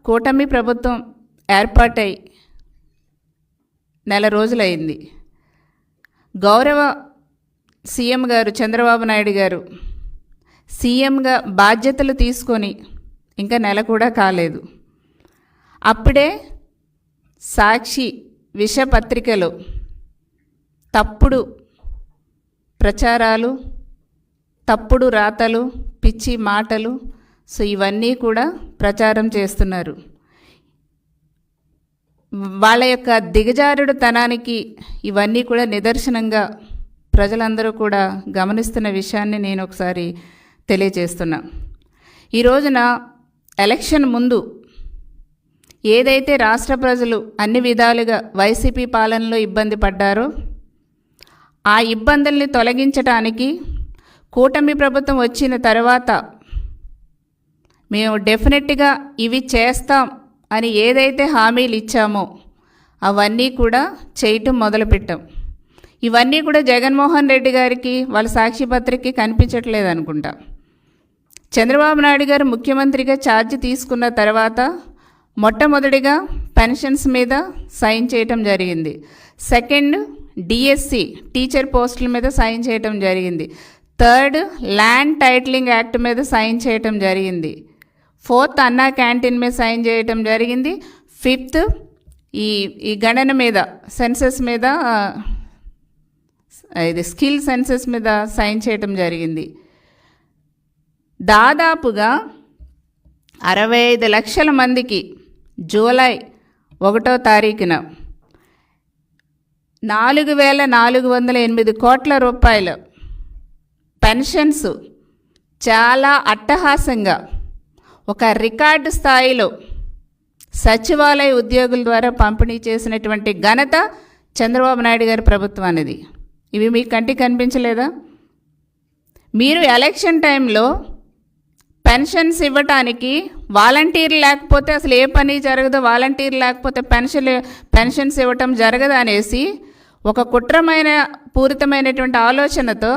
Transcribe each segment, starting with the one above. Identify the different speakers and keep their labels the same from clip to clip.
Speaker 1: కూటమి ప్రభుత్వం ఏర్పాటై నెల రోజులైంది. గౌరవ సీఎం గారు చంద్రబాబు నాయుడు గారు సీఎంగా బాధ్యతలు తీసుకొని ఇంకా నెల కూడా కాలేదు. అప్పుడే సాక్షి విషపత్రికలో తప్పుడు ప్రచారాలు, తప్పుడు రాతలు, పిచ్చి మాటలు, ఇవన్నీ కూడా ప్రచారం చేస్తున్నారు. వాళ్ళ యొక్క దిగజారుడుతనానికి ఇవన్నీ కూడా నిదర్శనంగా ప్రజలందరూ కూడా గమనిస్తున్న విషయాన్ని నేను ఒకసారి తెలియజేస్తున్నా. ఈ రోజున ఎలక్షన్ ముందు ఏదైతే రాష్ట్ర ప్రజలు అన్ని విధాలుగా వైసీపీ పాలనలో ఇబ్బంది పడ్డారో ఆ ఇబ్బందుల్ని తొలగించడానికి కూటమి ప్రభుత్వం వచ్చిన తర్వాత మేము డెఫినెట్గా ఇవి చేస్తాం అని ఏదైతే హామీలు ఇచ్చామో అవన్నీ కూడా చేయటం మొదలుపెట్టాం. ఇవన్నీ కూడా జగన్మోహన్ రెడ్డి గారికి వాళ్ళ సాక్షి పత్రికకి కనిపించట్లేదు అనుకుంటా. చంద్రబాబు నాయుడు గారు ముఖ్యమంత్రిగా ఛార్జ్ తీసుకున్న తర్వాత మొట్టమొదటిగా పెన్షన్స్ మీద సైన్ చేయటం జరిగింది. సెకండ్ డిఎస్సి టీచర్ పోస్టుల మీద సైన్ చేయటం జరిగింది. థర్డ్ ల్యాండ్ టైటిలింగ్ యాక్ట్ మీద సైన్ చేయటం జరిగింది. ఫోర్త్ అన్నా క్యాంటీన్ మీద సైన్ చేయటం జరిగింది. ఫిఫ్త్ ఈ గణన మీద సెన్సస్ మీద ఇది స్కిల్ సెన్సస్ మీద సైన్ చేయటం జరిగింది. దాదాపుగా 65 లక్షల మందికి జూలై 1వ తారీఖున 4,408 కోట్ల రూపాయల పెన్షన్స్ చాలా అట్టహాసంగా ఒక రికార్డు స్థాయిలో సచివాలయ ఉద్యోగుల ద్వారా పంపిణీ చేసినటువంటి ఘనత చంద్రబాబు నాయుడు గారి ప్రభుత్వం అనేది. ఇవి మీకు కంటికి కనిపించలేదా? మీరు ఎలక్షన్ టైంలో పెన్షన్స్ ఇవ్వటానికి వాలంటీర్లు లేకపోతే అసలు ఏ పని జరగదు, వాలంటీర్లు లేకపోతే పెన్షన్స్ ఇవ్వటం జరగదు అనేసి ఒక కుట్రమైన పూరితమైనటువంటి ఆలోచనతో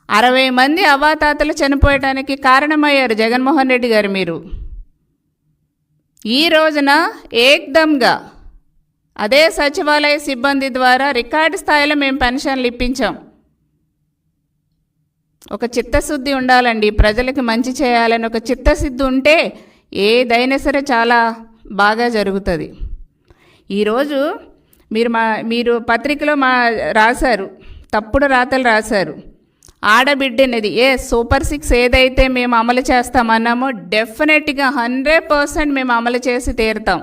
Speaker 1: 60 మంది అవాతాతలు చనిపోయటానికి కారణమయ్యారు జగన్మోహన్ రెడ్డి గారు. మీరు ఈ రోజున ఏకదంగా అదే సచివాలయ సిబ్బంది ద్వారా రికార్డు స్థాయిలో మేము పెన్షన్లు ఇప్పించాం. ఒక చిత్తశుద్ధి ఉండాలండి, ప్రజలకు మంచి చేయాలని ఒక చిత్తశుద్ధి ఉంటే ఏదైనా సరే చాలా బాగా జరుగుతుంది. ఈరోజు మీరు పత్రికలో రాశారు, తప్పుడు రాతలు రాశారు. ఆడబిడ్డనేది సూపర్ 6 ఏదైతే మేము అమలు చేస్తామన్నామో డెఫినెట్గా 100% మేము అమలు చేసి తీరుతాం.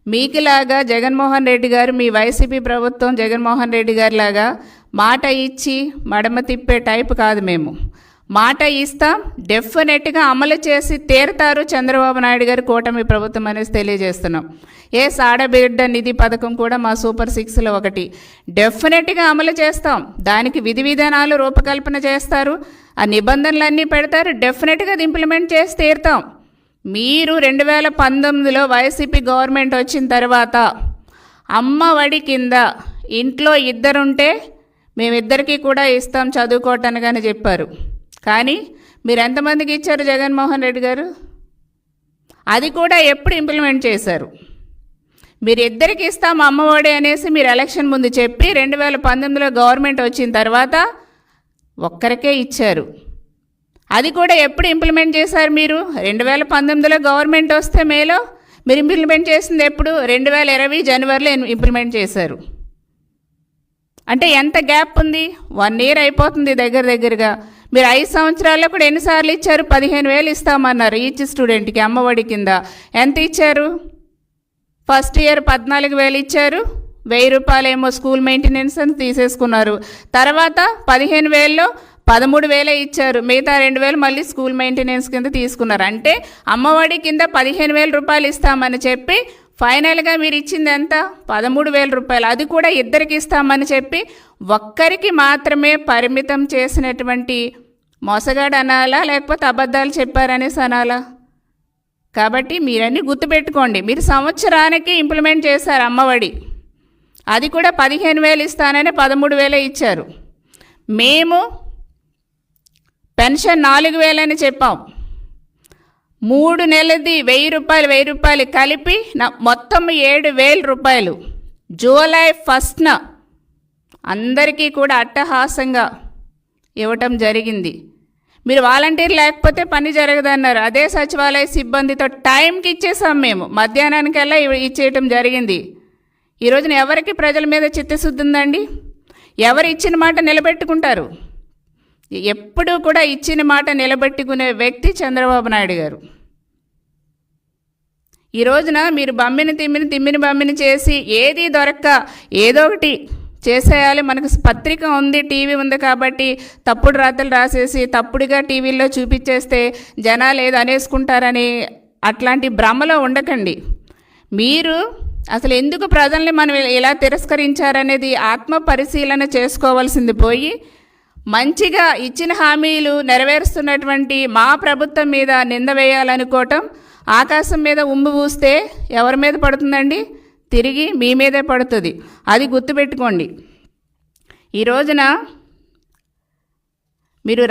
Speaker 1: మీకులాగా జగన్మోహన్ రెడ్డి గారు, మీ వైసీపీ ప్రభుత్వం జగన్మోహన్ రెడ్డి గారి లాగా మాట ఇచ్చి మడమ తిప్పే టైపు కాదు. మేము మాట ఇస్తాం, డెఫినెట్గా అమలు చేసి తీరుతారు చంద్రబాబు నాయుడు గారి కూటమి ప్రభుత్వం అనేసి తెలియజేస్తున్నాం. ఆడబిడ్డ నిధి పథకం కూడా మా సూపర్ 6లో ఒకటి. డెఫినెట్గా అమలు చేస్తాం. దానికి విధి విధానాలు రూపకల్పన చేస్తారు, ఆ నిబంధనలన్నీ పెడతారు, డెఫినెట్గా అది ఇంప్లిమెంట్ చేసి తీరుతాం. మీరు 2019లో వైసీపీ గవర్నమెంట్ వచ్చిన తర్వాత అమ్మ ఒడి కింద ఇంట్లో ఇద్దరుంటే మేమిద్దరికీ కూడా ఇస్తాం చదువుకోవటానికి అని చెప్పారు. కానీ మీరు ఎంతమందికి ఇచ్చారు జగన్మోహన్ రెడ్డి గారు? అది కూడా ఎప్పుడు ఇంప్లిమెంట్ చేశారు? మీరు ఇద్దరికి ఇస్తాం అమ్మఒడి అనేసి మీరు ఎలక్షన్ ముందు చెప్పి 2019లో గవర్నమెంట్ వచ్చిన తర్వాత ఒక్కరికే ఇచ్చారు. అది కూడా ఎప్పుడు ఇంప్లిమెంట్ చేశారు మీరు? 2019లో గవర్నమెంట్ వస్తే మేలో మీరు ఇంప్లిమెంట్ చేసింది ఎప్పుడు? 2020 జనవరిలో ఇంప్లిమెంట్ చేశారు. అంటే ఎంత గ్యాప్ ఉంది? 1 ఇయర్ అయిపోతుంది దగ్గరగా. మీరు 5 సంవత్సరాల్లో కూడా ఎన్నిసార్లు ఇచ్చారు? 15,000 ఇస్తామన్నారు ఈచ్ స్టూడెంట్కి అమ్మఒడి కింద. ఎంత ఇచ్చారు? ఫస్ట్ ఇయర్ 14,000 ఇచ్చారు, 1,000 రూపాయలు ఏమో స్కూల్ మెయింటెనెన్స్ అని తీసేసుకున్నారు. తర్వాత 15,000లో 13,000 ఇచ్చారు, మిగతా 2,000 మళ్ళీ స్కూల్ మెయింటెనెన్స్ కింద తీసుకున్నారు. అంటే అమ్మఒడి కింద 15,000 రూపాయలు ఇస్తామని చెప్పి ఫైనల్గా మీరు ఇచ్చింది ఎంత? 13,000 రూపాయలు. అది కూడా ఇద్దరికి ఇస్తామని చెప్పి ఒక్కరికి మాత్రమే పరిమితం చేసినటువంటి మోసగాడు అనాలా, లేకపోతే అబద్ధాలు చెప్పారనేసి అనాలా? కాబట్టి మీరన్నీ గుర్తుపెట్టుకోండి. మీరు సంవత్సరానికి ఇంప్లిమెంట్ చేశారు అమ్మఒడి, అది కూడా 15,000 ఇస్తానని 13,000 ఇచ్చారు. మేము పెన్షన్ 4,000 అని చెప్పాం. 3 నెలలది 1000 రూపాయలు కలిపి మొత్తం 7,000 రూపాయలు జూలై 1న అందరికీ కూడా అట్టహాసంగా ఇవ్వటం జరిగింది. మీరు వాలంటీర్ లేకపోతే పని జరగదన్నారు. అదే సచివాలయ సిబ్బందితో టైంకి ఇచ్చేసాం మేము, మధ్యాహ్నానికల్లా ఇచ్చేయటం జరిగింది. ఈ రోజున ఎవరికి ప్రజల మీద చిత్తశుద్ధి ఉందండి? ఎవరు ఇచ్చిన మాట నిలబెట్టుకుంటారు? ఎప్పుడూ కూడా ఇచ్చిన మాట నిలబెట్టుకునే వ్యక్తి చంద్రబాబు నాయుడు గారు. ఈ రోజున మీరు తిమ్మిని బమ్మిని చేసి ఏది దొరక్క ఏదో ఒకటి చేసేయాలి, మనకు పత్రిక ఉంది, టీవీ ఉంది కాబట్టి తప్పుడు రాతలు రాసేసి తప్పుడుగా టీవీల్లో చూపించేస్తే జనాలు ఏదో అనేసుకుంటారని అట్లాంటి భ్రమలో ఉండకండి. మీరు అసలు ఎందుకు ప్రజల్ని మనం ఇలా తిరస్కరించారనేది ఆత్మ పరిశీలన చేసుకోవాల్సింది పోయి, మంచిగా ఇచ్చిన హామీలు నెరవేరుస్తున్నటువంటి మా ప్రభుత్వం మీద నింద వేయాలనుకోవటం, ఆకాశం మీద ఉమ్ము పూస్తే ఎవరి మీద పడుతుందండి? తిరిగి మీ మీదే పడుతుంది. అది గుర్తుపెట్టుకోండి. ఈ రోజున మీరు